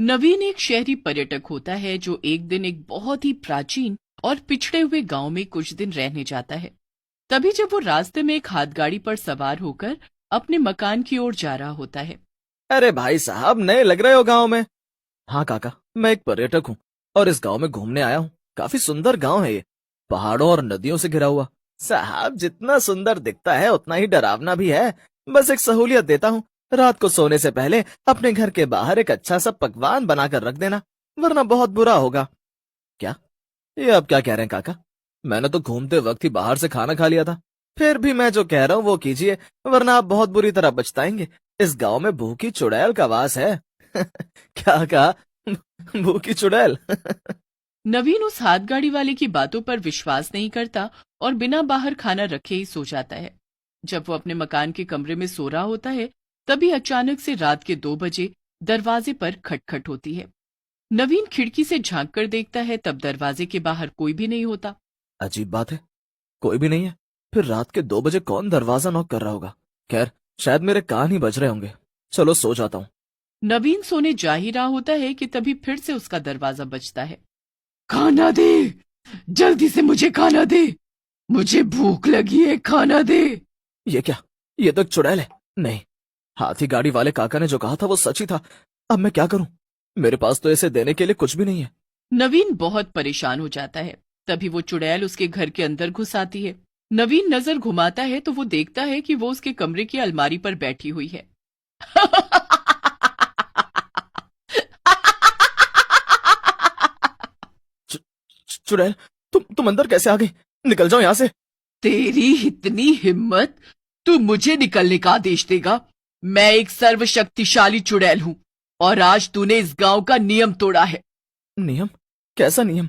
नवीन एक शहरी पर्यटक होता है जो एक दिन एक बहुत ही प्राचीन और पिछड़े हुए गांव में कुछ दिन रहने जाता है। तभी जब वो रास्ते में एक हाथगाड़ी पर सवार होकर अपने मकान की ओर जा रहा होता है। अरे भाई साहब, नए लग रहे हो गांव में। हाँ काका, मैं एक पर्यटक हूँ और इस गांव में घूमने आया हूँ। काफी सुंदर गांव है ये, पहाड़ों और नदियों से घिरा हुआ। साहब, जितना सुंदर दिखता है उतना ही डरावना भी है। बस एक सहूलियत देता हूँ, रात को सोने से पहले अपने घर के बाहर एक अच्छा सा पकवान बनाकर रख देना, वरना बहुत बुरा होगा। क्या? ये आप क्या कह रहे हैं काका? मैंने तो घूमते वक्त ही बाहर से खाना खा लिया था। फिर भी मैं जो कह रहा हूँ वो कीजिए, वरना आप बहुत बुरी तरह पछताएंगे। इस गांव में भूखी चुड़ैल का वास है। क्या कहा? भूखी चुड़ैल? नवीन उस हाथगाड़ी वाले की बातों पर विश्वास नहीं करता और बिना बाहर खाना रखे ही सो जाता है। जब वो अपने मकान के कमरे में सो रहा होता है, तभी अचानक से रात के 2 बजे दरवाजे पर खटखट होती है। नवीन खिड़की से झांक कर देखता है, तब दरवाजे के बाहर कोई भी नहीं होता। अजीब बात है, कोई भी नहीं है। फिर रात के 2 बजे कौन दरवाजा नॉक कर रहा होगा? खैर, शायद मेरे कान ही बज रहे होंगे। चलो सो जाता हूँ। नवीन सोने जा ही रहा होता है कि तभी फिर से उसका दरवाजा बजता है। खाना दे, जल्दी से मुझे खाना दे, मुझे भूख लगी है, खाना दे। ये क्या? ये तो एक चुड़ैल है। नहीं, हाथी गाड़ी वाले काका ने जो कहा था वो सच ही था। अब मैं क्या करूं? मेरे पास तो इसे देने के लिए कुछ भी नहीं है। नवीन बहुत परेशान हो जाता है। तभी वो चुड़ैल उसके घर के अंदर घुस आती है। नवीन नजर घुमाता है तो वो देखता है कि वो उसके कमरे की अलमारी पर बैठी हुई है। चुड़ैल, तुम अंदर कैसे आ गई? निकल जाओ यहाँ से। तेरी इतनी हिम्मत, तू मुझे निकलने का आदेश देगा? मैं एक सर्वशक्तिशाली चुड़ैल हूँ और आज तूने इस गांव का नियम तोड़ा है। नियम? कैसा नियम?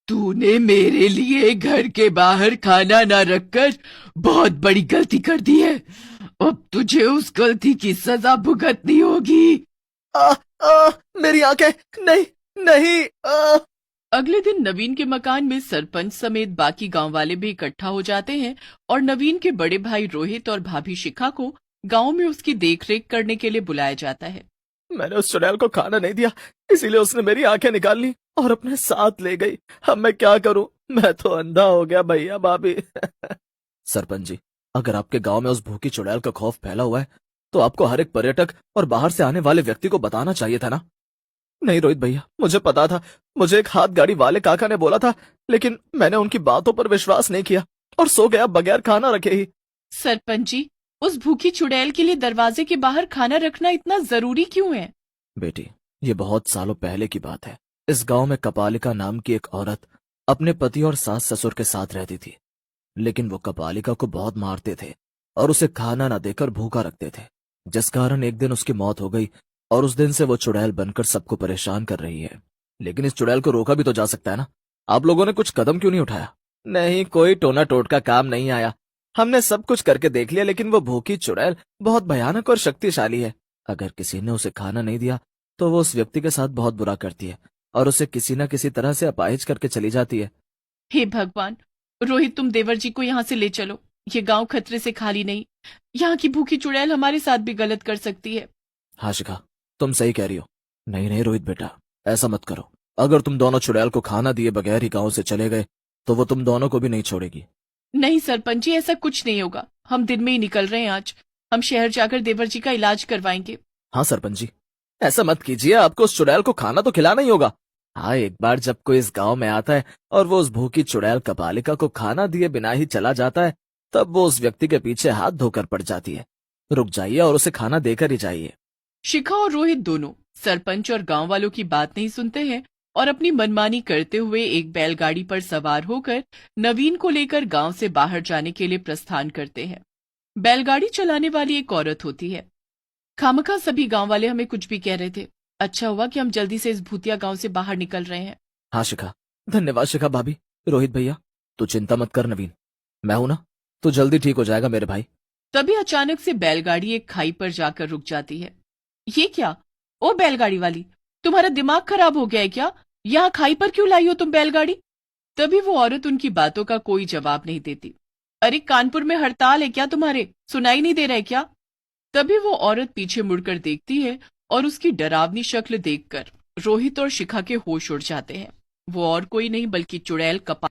तूने मेरे लिए घर के बाहर खाना ना रखकर बहुत बड़ी गलती कर दी है। अब तुझे उस गलती की सजा भुगतनी होगी। आ, मेरी आंखें! नहीं, नहीं! अगले दिन नवीन के मकान में सरपंच समेत बाकी गांव वाले भी इकट्ठा हो जाते हैं और नवीन के बड़े भाई रोहित और भाभी शिखा को गांव में उसकी देखरेख करने के लिए बुलाया जाता है। मैंने उस चुड़ैल को खाना नहीं दिया, इसीलिए उसने मेरी आंखें निकाल ली और अपने साथ ले गई। अब मैं क्या करूं? मैं तो अंधा हो गया भैया भाभी। सरपंच जी, अगर आपके गांव में उस भूखी चुड़ैल का खौफ फैला हुआ है तो आपको हर एक पर्यटक और बाहर से आने वाले व्यक्ति को बताना चाहिए था ना। नहीं रोहित भैया, मुझे पता था। मुझे एक हाथ गाड़ी वाले काका ने बोला था, लेकिन मैंने उनकी बातों पर विश्वास नहीं किया और सो गया बगैर खाना रखे ही। सरपंच जी, उस भूखी चुड़ैल के लिए दरवाजे के बाहर खाना रखना इतना जरूरी क्यों है? बेटी, ये बहुत सालों पहले की बात है। इस गांव में कपालिका नाम की एक औरत अपने पति और सास ससुर के साथ रहती थी, लेकिन वो कपालिका को बहुत मारते थे और उसे खाना न देकर भूखा रखते थे, जिस कारण एक दिन उसकी मौत हो गई और उस दिन से वो चुड़ैल बनकर सबको परेशान कर रही है। लेकिन इस चुड़ैल को रोका भी तो जा सकता है ना। आप लोगों ने कुछ कदम क्यों नहीं उठाया? नहीं, कोई टोना टोटका काम नहीं आया। हमने सब कुछ करके देख लिया, लेकिन वो भूखी चुड़ैल बहुत भयानक और शक्तिशाली है। अगर किसी ने उसे खाना नहीं दिया तो वो उस व्यक्ति के साथ बहुत बुरा करती है और उसे किसी न किसी तरह से अपाहिज करके चली जाती है। हे भगवान! रोहित, तुम देवर जी को यहाँ से ले चलो। ये गांव खतरे से खाली नहीं। यहाँ की भूखी चुड़ैल हमारे साथ भी गलत कर सकती है। हाँ शिखा, तुम सही कह रही हो। नहीं नहीं रोहित बेटा, ऐसा मत करो। अगर तुम दोनों चुड़ैल को खाना दिए बगैर ही गांव से चले गए तो वो तुम दोनों को भी नहीं छोड़ेगी। नहीं सरपंच जी, ऐसा कुछ नहीं होगा। हम दिन में ही निकल रहे हैं आज। हम शहर जाकर देवर जी का इलाज करवाएंगे। हाँ सरपंच जी, ऐसा मत कीजिए। आपको उस चुड़ैल को खाना तो खिलाना ही होगा। हाँ, एक बार जब कोई इस गांव में आता है और वो उस भूखी चुड़ैल कपालिका को खाना दिए बिना ही चला जाता है, तब वो उस व्यक्ति के पीछे हाथ धोकर पड़ जाती है। रुक जाइए और उसे खाना देकर ही जाइए। शिखा और रोहित दोनों सरपंच और गांव वालों की बात नहीं सुनते हैं और अपनी मनमानी करते हुए एक बैलगाड़ी पर सवार होकर नवीन को लेकर गांव से बाहर जाने के लिए प्रस्थान करते हैं। बैलगाड़ी चलाने वाली एक औरत होती है। खामखा सभी गांव वाले हमें कुछ भी कह रहे थे। अच्छा हुआ कि हम जल्दी से इस भूतिया गांव से बाहर निकल रहे हैं। हाँ शिखा, धन्यवाद शिखा भाभी। रोहित भैया, तू चिंता मत कर। नवीन, मैं हूं ना, तू जल्दी ठीक हो जाएगा मेरे भाई। तभी अचानक से बैलगाड़ी एक खाई पर जाकर रुक जाती है। ये क्या? ओ बैलगाड़ी वाली, तुम्हारा दिमाग खराब हो गया है क्या? यहाँ खाई पर क्यों लाई हो तुम बैलगाड़ी? तभी वो औरत उनकी बातों का कोई जवाब नहीं देती। अरे कानपुर में हड़ताल है क्या तुम्हारे? सुनाई नहीं दे रहा है क्या? तभी वो औरत पीछे मुड़कर देखती है और उसकी डरावनी शक्ल देखकर रोहित और शिखा के होश उड़ जाते हैं। वो और कोई नहीं बल्कि चुड़ैल कपाल।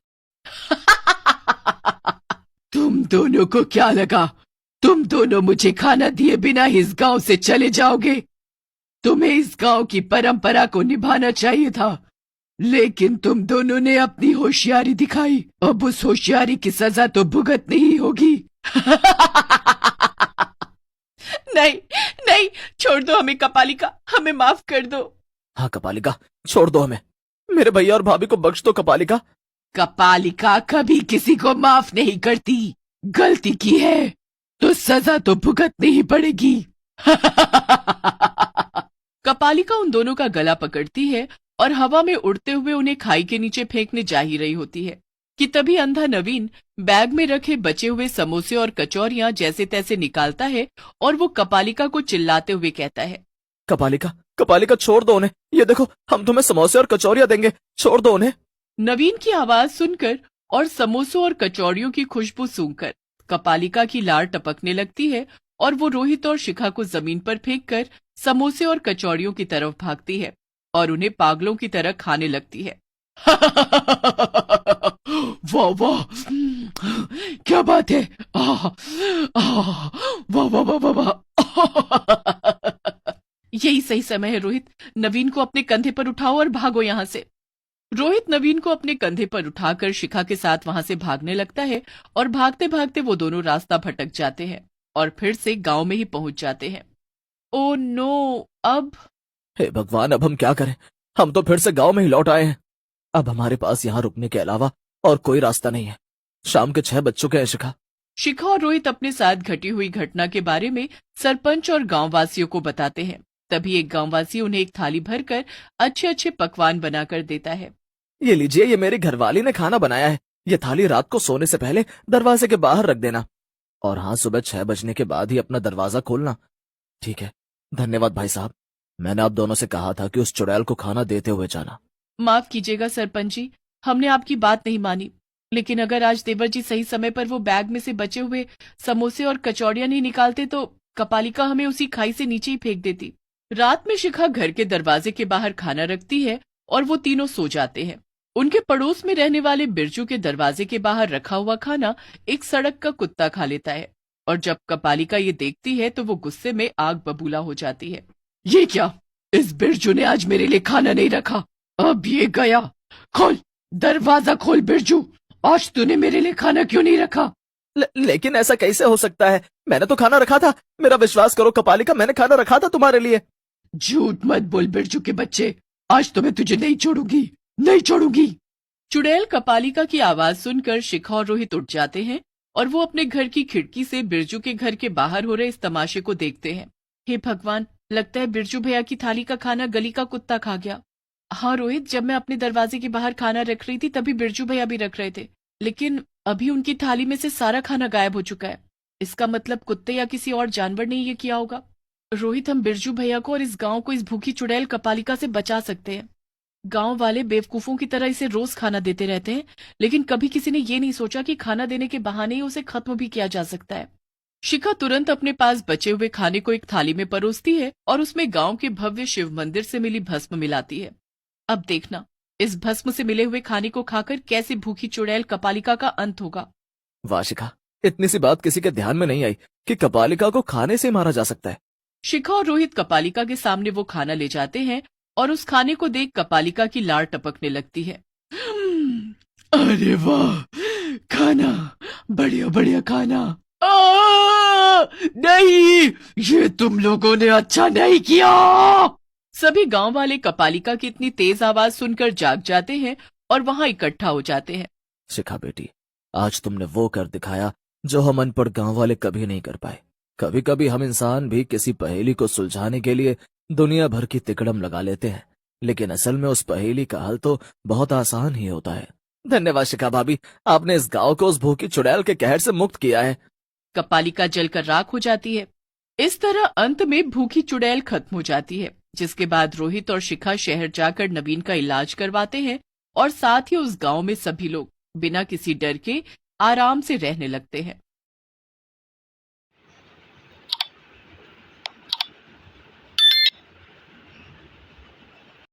तुम दोनों को क्या लगा तुम दोनों मुझे खाना दिए बिना इस गांव से चले जाओगे? तुम्हें इस गांव की परंपरा को निभाना चाहिए था, लेकिन तुम दोनों ने अपनी होशियारी दिखाई। अब उस होशियारी की सजा तो भुगतनी ही होगी। नहीं नहीं, छोड़ दो हमें कपालिका, हमें माफ कर दो। हाँ कपालिका, छोड़ दो हमें। मेरे भैया और भाभी को बख्श दो कपालिका। कपालिका कभी किसी को माफ नहीं करती। गलती की है तो सजा तो भुगतनी ही पड़ेगी। कपालिका उन दोनों का गला पकड़ती है और हवा में उड़ते हुए उन्हें खाई के नीचे फेंकने जा ही रही होती है कि तभी अंधा नवीन बैग में रखे बचे हुए समोसे और कचौरियां जैसे तैसे निकालता है और वो कपालिका को चिल्लाते हुए कहता है, कपालिका कपालिका छोड़ दो उन्हें, ये देखो हम तुम्हें समोसे और कचौरियां देंगे, छोड़ दो उन्हें। नवीन की आवाज सुनकर और समोसों और कचौड़ियों की खुशबू सूंघकर कपालिका की लार टपकने लगती है और वो रोहित और शिखा को जमीन पर फेंककर समोसे और कचौड़ियों की तरफ भागती है और उन्हें पागलों की तरह खाने लगती है। वाह वाह, क्या बात है, वाह वाह वाह वाह वाह। यही सही समय है रोहित, नवीन को अपने कंधे पर उठाओ और भागो यहाँ से। रोहित नवीन को अपने कंधे पर उठाकर शिखा के साथ वहां से भागने लगता है और भागते भागते वो दोनों रास्ता भटक जाते हैं और फिर से गांव में ही पहुंच जाते हैं। ओ नो, अब हे भगवान, अब हम क्या करें? हम तो फिर से गांव में ही लौट आए हैं। अब हमारे पास यहाँ रुकने के अलावा और कोई रास्ता नहीं है। शाम के 6 बज चुके हैं शिखा। शिखा और रोहित अपने साथ घटी हुई घटना के बारे में सरपंच और गांव वासियों को बताते हैं। तभी एक गांववासी उन्हें एक थाली भरकर अच्छे अच्छे पकवान बनाकर देता है। ये लीजिए, ये मेरी घरवाली ने खाना बनाया है। ये थाली रात को सोने से पहले दरवाजे के बाहर रख देना, और हाँ, सुबह 6 बजने के बाद ही अपना दरवाजा खोलना। ठीक है, धन्यवाद भाई साहब। मैंने आप दोनों से कहा था कि उस चुड़ैल को खाना देते हुए जाना। माफ कीजिएगा सरपंच जी, हमने आपकी बात नहीं मानी, लेकिन अगर आज देवर जी सही समय पर वो बैग में से बचे हुए समोसे और कचौड़ियां नहीं निकालते तो कपालिका हमें उसी खाई से नीचे ही फेंक देती। रात में शिखा घर के दरवाजे के बाहर खाना रखती है और वो तीनों सो जाते हैं। उनके पड़ोस में रहने वाले बिरजू के दरवाजे के बाहर रखा हुआ खाना एक सड़क का कुत्ता खा लेता है और जब कपालिका ये देखती है तो वो गुस्से में आग बबूला हो जाती है। ये क्या, इस बिरजू ने आज मेरे लिए खाना नहीं रखा, अब ये गया। खोल दरवाजा, खोल बिरजू, आज तूने मेरे लिए खाना क्यों नहीं रखा? लेकिन ऐसा कैसे हो सकता है? मैंने तो खाना रखा था। मेरा विश्वास करो कपालिका, मैंने खाना रखा था तुम्हारे लिए। झूठ मत बोल बिरजू के बच्चे, आज तो मैं तुझे नहीं छोड़ूंगी, नहीं छोड़ूंगी। चुड़ैल कपालिका की आवाज सुनकर शिखा और रोहित उठ जाते हैं और वो अपने घर की खिड़की से बिरजू के घर के बाहर हो रहे इस तमाशे को देखते हैं। हे भगवान, लगता है बिरजू भैया की थाली का खाना गली का कुत्ता खा गया। हाँ रोहित, जब मैं अपने दरवाजे के बाहर खाना रख रही थी तभी बिरजू भैया भी रख रहे थे, लेकिन अभी उनकी थाली में से सारा खाना गायब हो चुका है। इसका मतलब कुत्ते या किसी और जानवर ने ये किया होगा। रोहित, हम बिरजू भैया को और इस गांव को इस भूखी चुड़ैल कपालिका से बचा सकते हैं। गांव वाले बेवकूफों की तरह इसे रोज खाना देते रहते हैं, लेकिन कभी किसी ने ये नहीं सोचा कि खाना देने के बहाने ही उसे खत्म भी किया जा सकता है। शिखा तुरंत अपने पास बचे हुए खाने को एक थाली में परोसती है और उसमें गांव के भव्य शिव मंदिर से मिली भस्म मिलाती है। अब देखना, इस भस्म से मिले हुए खाने को खाकर कैसे भूखी चुड़ैल कपालिका का अंत होगा। वाह शिखा, इतनी सी बात किसी के ध्यान में नहीं आई कि कपालिका को खाने से मारा जा सकता है। शिखा और रोहित कपालिका के सामने वो खाना ले जाते हैं और उस खाने को देख कपालिका की लार टपकने लगती है। अरे वाह, खाना, बढ़िया बढ़िया खाना। नहीं, ये तुम लोगों ने अच्छा नहीं किया। सभी गांव वाले कपालिका की इतनी तेज आवाज सुनकर जाग जाते हैं और वहां इकट्ठा हो जाते हैं। शिखा बेटी, आज तुमने वो कर दिखाया जो हम अनपढ़ गांव वाले कभी नहीं कर पाए। कभी कभी हम इंसान भी किसी पहेली को सुलझाने के लिए दुनिया भर की तिकड़म लगा लेते हैं, लेकिन असल में उस पहेली का हल तो बहुत आसान ही होता है। धन्यवाद शिखा भाभी, आपने इस गांव को उस भूखी चुड़ैल के कहर से मुक्त किया है। कपालिका जलकर राख हो जाती है। इस तरह अंत में भूखी चुड़ैल खत्म हो जाती है, जिसके बाद रोहित और शिखा शहर जाकर नवीन का इलाज करवाते हैं और साथ ही उस गांव में सभी लोग बिना किसी डर के आराम से रहने लगते हैं।